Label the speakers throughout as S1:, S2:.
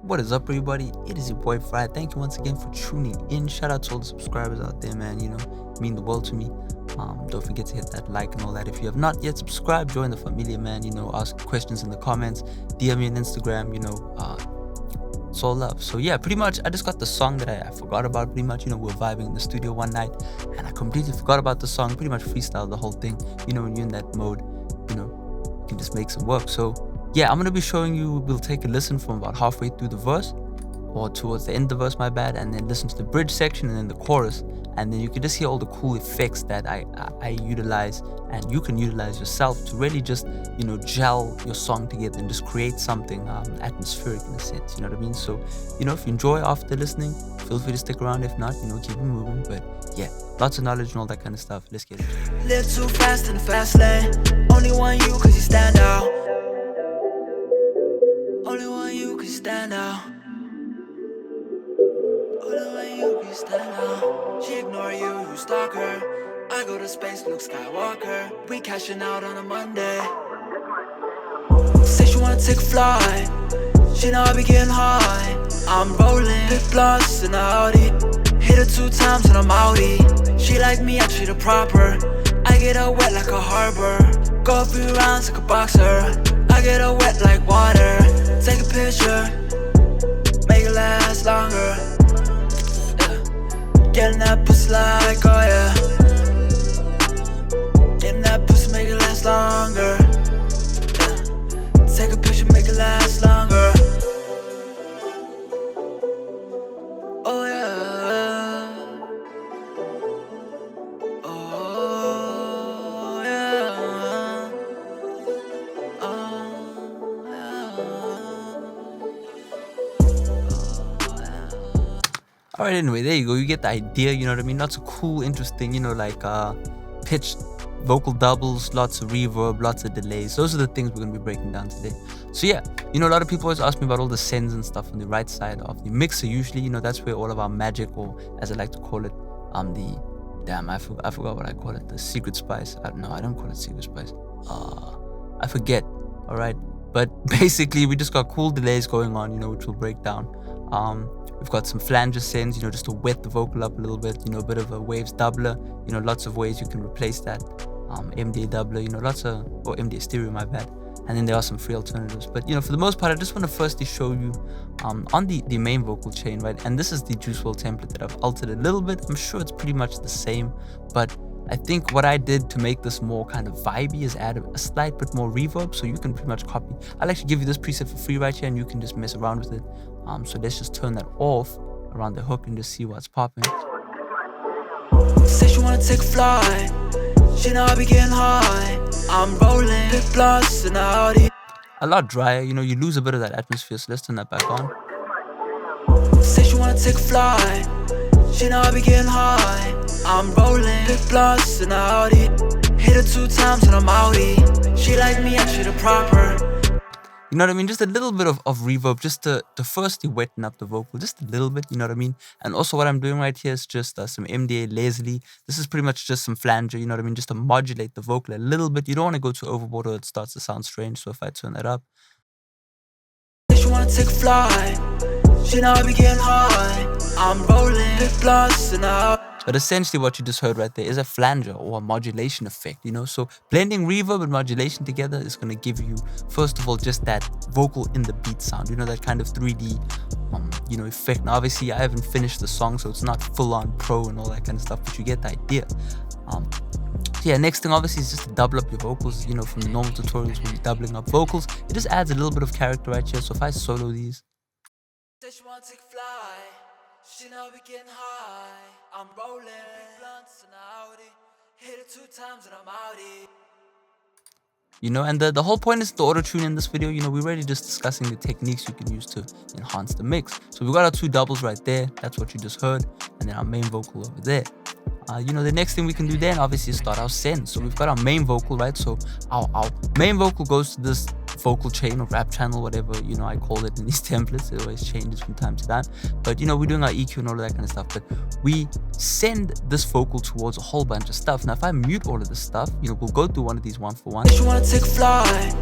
S1: What is up, everybody? It is your boy Farai. Thank you once again for tuning in. Shout out to all the subscribers out there, man. Mean the world to me. Don't forget to hit that like and all that. If you have not yet subscribed, join the familia, man. Ask questions in the comments, DM me on Instagram. It's all love. So yeah, pretty much I just got the song that I forgot about. Pretty much, we're vibing in the studio one night, and I completely forgot about the song. Pretty much freestyled the whole thing. When you're in that mode, you can just make some work. So yeah, I'm gonna be showing you. We'll take a listen from about halfway through the verse, or towards the end of the verse, my bad, and then listen to the bridge section and then the chorus, and then you can just hear all the cool effects that I utilize, and you can utilize yourself to really just gel your song together and just create something atmospheric in a sense. You know what I mean? So if you enjoy after listening, feel free to stick around. If not, keep it moving. But yeah, lots of knowledge and all that kind of stuff. Let's get it.
S2: Live too fast in the fast lane. Only want you cause you stand out. Only want you cause you stand out. Only want you cause you stand out. She ignore you stalk her. I go to space, Luke Skywalker. We cashing out on a Monday. Say she wanna take a flight. She know I be getting high. I'm rolling big blunts in the Audi. Hit her 2 times and I'm outie. She like me, I treat her proper. I get her wet like a harbor. Go a few rounds like a boxer. I get her wet like water. Take a picture, make it last longer. Yeah. Getting that pussy like, oh yeah. Getting that pussy, make it last longer. Yeah. Take a picture, make it last longer. Oh yeah. Oh yeah.
S1: Alright, anyway, there you go. You get the idea, you know what I mean? Lots of cool, interesting, pitched vocal doubles, lots of reverb, lots of delays. Those are the things we're going to be breaking down today. So yeah, a lot of people always ask me about all the sends and stuff on the right side of the mixer. Usually, that's where all of our magic, or as I like to call it, I forgot what I call it, the secret spice. I don't call it secret spice. I forget, alright? But basically, we just got cool delays going on, which we'll break down. We've got some flanger sends, just to wet the vocal up a little bit, a bit of a waves doubler, lots of ways you can replace that. MDA doubler, or MDA stereo, my bad. And then there are some free alternatives. But, for the most part, I just want to firstly show you on the main vocal chain, right? And this is the Juice WRLD template that I've altered a little bit. I'm sure it's pretty much the same, but I think what I did to make this more kind of vibey is add a slight bit more reverb, so you can pretty much copy. I'll actually give you this preset for free right here, and you can just mess around with it. So let's just turn that off around the hook and just see what's popping.
S2: Say she wanna take a flight. She know I be getting high. I'm rolling big blunts in the Audi.
S1: A lot drier, you lose a bit of that atmosphere, so let's turn that back on.
S2: Say she wanna take a flight. She know I be getting high. I'm rolling big blunts in the Audi. Hit her 2 times and I'm outie. She like me, I treat her proper.
S1: You know what I mean? Just a little bit of reverb, just to firstly weten up the vocal, just a little bit, you know what I mean? And also what I'm doing right here is just some MDA lazily. This is pretty much just some flanger, you know what I mean? Just to modulate the vocal a little bit. You don't want to go too overboard or it starts to sound strange. So if I turn that up.
S2: She wanna take a flight. She know I be getting high. I'm rolling big blunts in the.
S1: But essentially what you just heard right there is a flanger or a modulation effect, So blending reverb and modulation together is going to give you, first of all, just that vocal in the beat sound, that kind of 3D, effect. Now, obviously, I haven't finished the song, so it's not full on pro and all that kind of stuff, but you get the idea. So yeah, next thing obviously is just to double up your vocals, from the normal tutorials when you're doubling up vocals. It just adds a little bit of character right here. So if I solo these.
S2: She wanna take a fly. She know we getting high. I'm rolling big blunts in the Audi. Hit it 2 times and I'm outie.
S1: And the whole point is the auto-tune in this video. We're really just discussing the techniques you can use to enhance the mix. So we've got our 2 doubles right there. That's what you just heard. And then our main vocal over there. The next thing we can do then obviously is start our send. So we've got our main vocal, right? So our main vocal goes to this vocal chain or rap channel, whatever I call it in these templates. It always changes from time to time, but we're doing our EQ and all of that kind of stuff. But we send this vocal towards a whole bunch of stuff. Now if I mute all of this stuff, we'll go through one of these one for one.
S2: She wanna take a flight.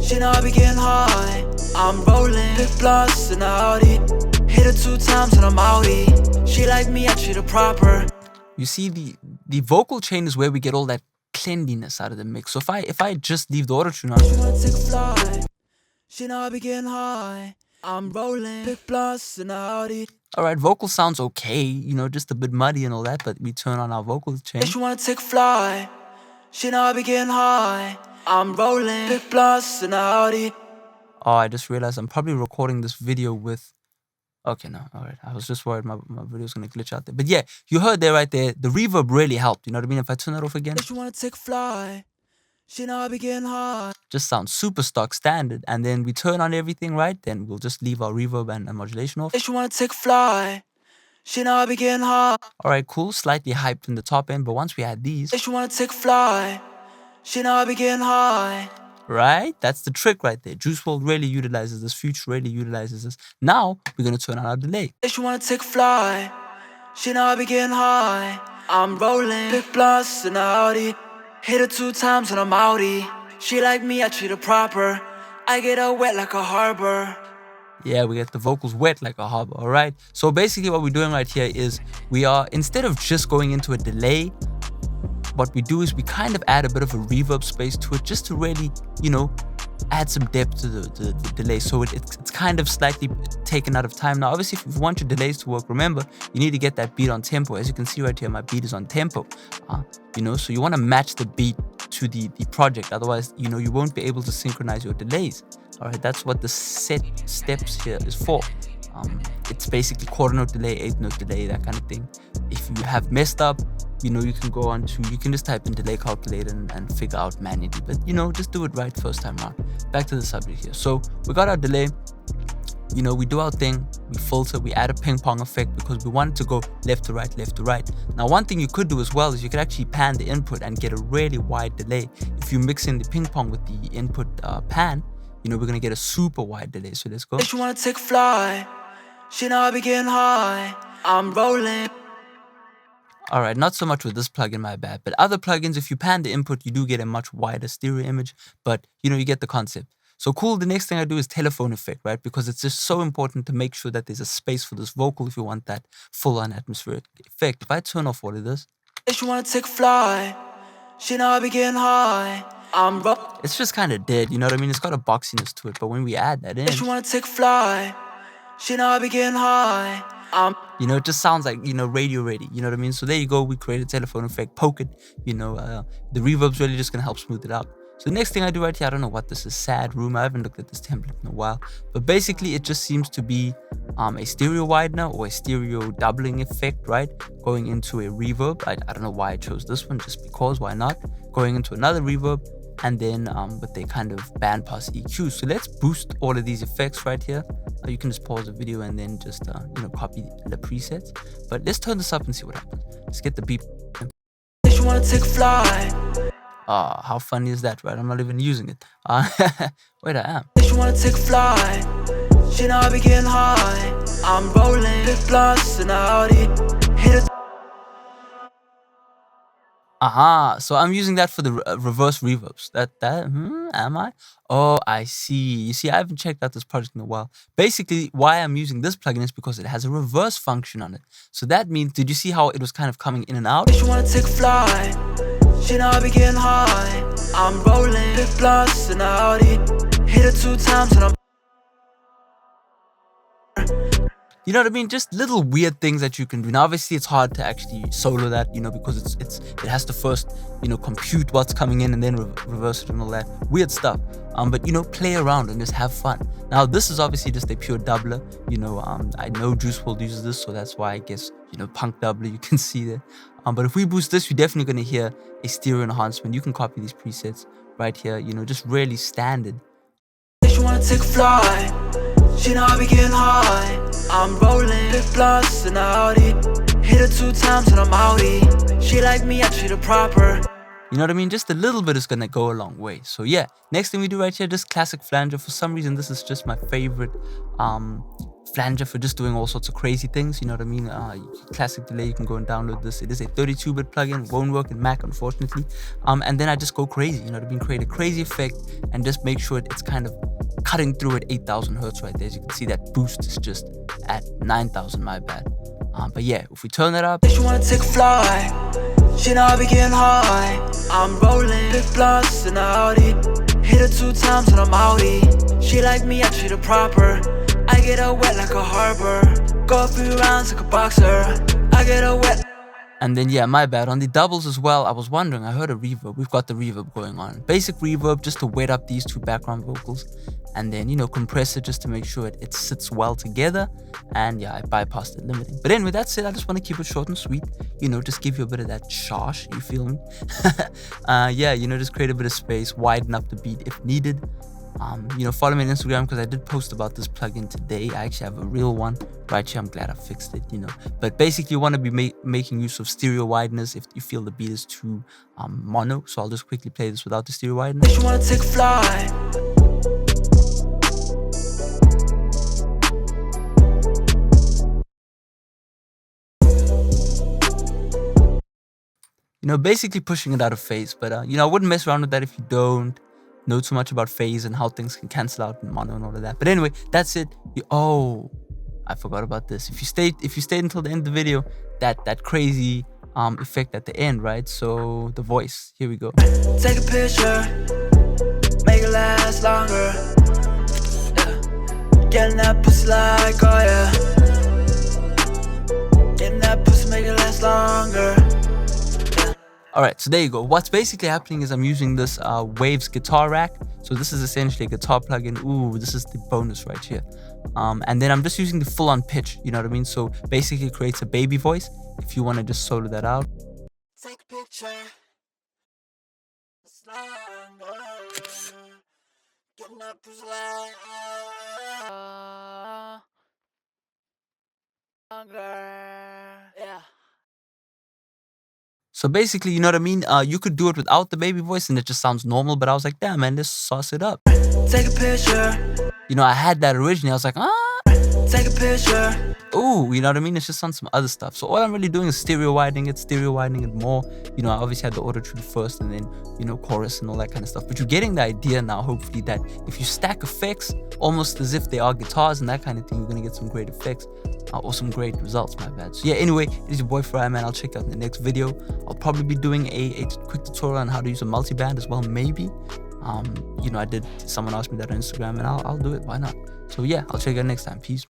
S2: She know I be getting high. I'm rolling big blunts in the Audi. Hit her 2 times and I'm outie. She like me, I treat her proper.
S1: You see, the vocal chain is where we get all that cleanliness out of the mix. So if I just leave the auto-tune on,
S2: She wanna take a flight. She know I be getting high. I'm rolling big blunts in the Audi.
S1: alright, vocal sounds okay, you know, just a bit muddy and all that, but we turn on our vocal chain.
S2: She wanna take a flight. She know I be getting high. I'm rolling big blunts in the Audi.
S1: Oh, I just realized I'm probably recording this video with... Okay, no, alright. I was just worried my video's gonna glitch out there. But yeah, you heard there right there, the reverb really helped, you know what I mean? If I turn that off again,
S2: She wanna take a flight. She know I be getting high.
S1: just sounds super stock standard. And then we turn on everything, right? Then we'll just leave our reverb and modulation off.
S2: She wanna take a flight. She know I be getting high.
S1: Alright, cool. Slightly hyped in the top end, but once we add these,
S2: She wanna take a flight. She know I be getting high.
S1: right? That's the trick right there. Juice WRLD really utilizes this. Future really utilizes this. Now, we're gonna turn on our delay.
S2: She wanna take a flight. She know I be getting high. I'm rolling big blunts in the Audi. Hit her 2 times and I'm outie. She like me, I treat her proper. I get her wet like a harbor.
S1: Yeah, we get the vocals wet like a harbor, alright? So basically what we're doing right here is we are, instead of just going into a delay, what we do is we kind of add a bit of a reverb space to it just to really, you know, add some depth to the delay. So it's kind of slightly taken out of time. Now, obviously, if you want your delays to work, remember, you need to get that beat on tempo. As you can see right here, my beat is on tempo, you know, so you want to match the beat to the project. Otherwise, you know, you won't be able to synchronize your delays. All right, that's what the set steps here is for. It's basically quarter note delay, 8th note delay, that kind of thing. If you have messed up, you know, you can go on to, you can just type in delay calculator and figure out manually. But, you know, just do it right first time around. Back to the subject here. So we got our delay. You know, we do our thing, we filter, we add a ping pong effect because we want it to go left to right, left to right. Now, one thing you could do as well is you could actually pan the input and get a really wide delay. If you mix in the ping pong with the input pan, you know, we're gonna get a super wide delay. So let's go.
S2: She wanna take a flight. She know I be getting high. I'm rolling.
S1: Alright, not so much with this plugin, my bad. But other plugins, if you pan the input, you do get a much wider stereo image. But, you know, you get the concept. So cool, the next thing I do is telephone effect, right? Because it's just so important to make sure that there's a space for this vocal if you want that full-on atmospheric effect. If I turn off all of this,
S2: She wanna take a flight. She know I be getting high. I'm
S1: it's just kind of dead, you know what I mean? It's got a boxiness to it, but when we add that in,
S2: She wanna take a flight. She know I be getting high.
S1: you know, it just sounds like, you know, radio ready, you know what I mean? So there you go, we create a telephone effect, poke it, you know, the reverb's really just gonna help smooth it out. So the next thing I do right here, I don't know what this is, sad room, I haven't looked at this template in a while, but basically it just seems to be a stereo widener or a stereo doubling effect, right? Going into a reverb, I don't know why I chose this one, just because, why not? Going into another reverb, and then with a kind of bandpass EQ. So let's boost all of these effects right here. You can just pause the video and then just you know, copy the presets. But let's turn this up and see what happens. Let's get the beep.
S2: She wanna take a flight.
S1: How funny is that, right? I'm not even using it. Wait, I am.
S2: She wanna take a flight. She know I be getting high. I'm rolling big blunts in the Audi. Hit it.
S1: So I'm using that for the reverse reverbs. Am I? Oh, I see. You see, I haven't checked out this project in a while. Basically, why I'm using this plugin is because it has a reverse function on it. So that means, did you see how it was kind of coming in and out?
S2: She wanna take a flight. She know I be getting high. I'm rolling big blunts in the Audi. Hit it 2 times and I'm.
S1: You know what I mean? Just little weird things that you can do. Now, obviously, it's hard to actually solo that, you know, because it has to first, you know, compute what's coming in and then reverse it and all that weird stuff. But you know, play around and just have fun. Now, this is obviously just a pure doubler. You know, I know Juice WRLD uses this, so that's why I guess, you know, punk doubler you can see there. But if we boost this, you're definitely gonna hear a stereo enhancement. You can copy these presets right here. You know, just really standard.
S2: She wanna take a flight. She know I be getting high. I'm rolling big blunts in the Audi. Hit her 2 times and I'm outie. She like me, I treat her proper.
S1: You know what I mean? Just a little bit is gonna go a long way. So yeah, next thing we do right here, just Classic Flanger. For some reason, this is just my favorite flanger for just doing all sorts of crazy things. You know what I mean? Classic delay, you can go and download this. It is a 32-bit plugin, won't work in Mac, unfortunately. And then I just go crazy, you know what I mean? Create a crazy effect and just make sure it's kind of cutting through at 8,000 hertz right there. As you can see, that boost is just at 9,000, my bad. But yeah, if we turn that up,
S2: She wanna take a flight, she know I be getting high. I'm rolling big blunts in the Audi, hit her 2 times and I'm outie. She like me, I treat her proper, I get her wet like a harbor, go a few rounds like a boxer, I get her wet.
S1: and then yeah, my bad, on the doubles as well, I was wondering, I heard a reverb. We've got the reverb going on, basic reverb just to wet up these 2 background vocals, and then, you know, compress it just to make sure it sits well together. And yeah, I bypassed the limiting. But anyway, that's it. I just want to keep it short and sweet, you know, just give you a bit of that charge, you feel me? Yeah, you know, just create a bit of space, widen up the beat if needed. You know, follow me on Instagram because I did post about this plugin today. I actually have a real one right here. I'm glad I fixed it, you know. But basically, you want to be making use of stereo wideness if you feel the beat is too mono. So I'll just quickly play this without the stereo wideness.
S2: She wanna take a flight.
S1: You know, basically pushing it out of phase. But, you know, I wouldn't mess around with that if you don't know too much about phase and how things can cancel out in mono and all of that. But anyway, that's it. Oh, I forgot about this. If you stayed until the end of the video, that crazy effect at the end, right? So the voice. Here we go.
S2: Take a picture, make it last longer. Yeah. Getting that pussy like, oh yeah. Getting that pussy, make it last longer.
S1: Alright, so there you go. What's basically happening is I'm using this Waves guitar rack. So this is essentially a guitar plugin. Ooh, this is the bonus right here. And then I'm just using the full-on pitch, you know what I mean? So basically it creates a baby voice if you want to just solo that out.
S2: Take a picture. Getting that pussy like, yeah.
S1: So basically, you know what I mean? You could do it without the baby voice and it just sounds normal, but I was like, damn man, let's sauce it up.
S2: Take a picture.
S1: You know, I had that originally. I was like,
S2: Take a picture.
S1: ooh, you know what I mean? It's just on some other stuff. So all I'm really doing is stereo widening it more. You know, I obviously had the auto tune first and then, you know, chorus and all that kind of stuff. But you're getting the idea now, hopefully, that if you stack effects almost as if they are guitars and that kind of thing, you're going to get some great effects or some great results, my bad. So yeah, anyway, it is your boy Farai, man. I'll check out in the next video. I'll probably be doing a quick tutorial on how to use a multiband as well, maybe. You know, someone asked me that on Instagram and I'll do it. Why not? So yeah, I'll check you out next time. Peace.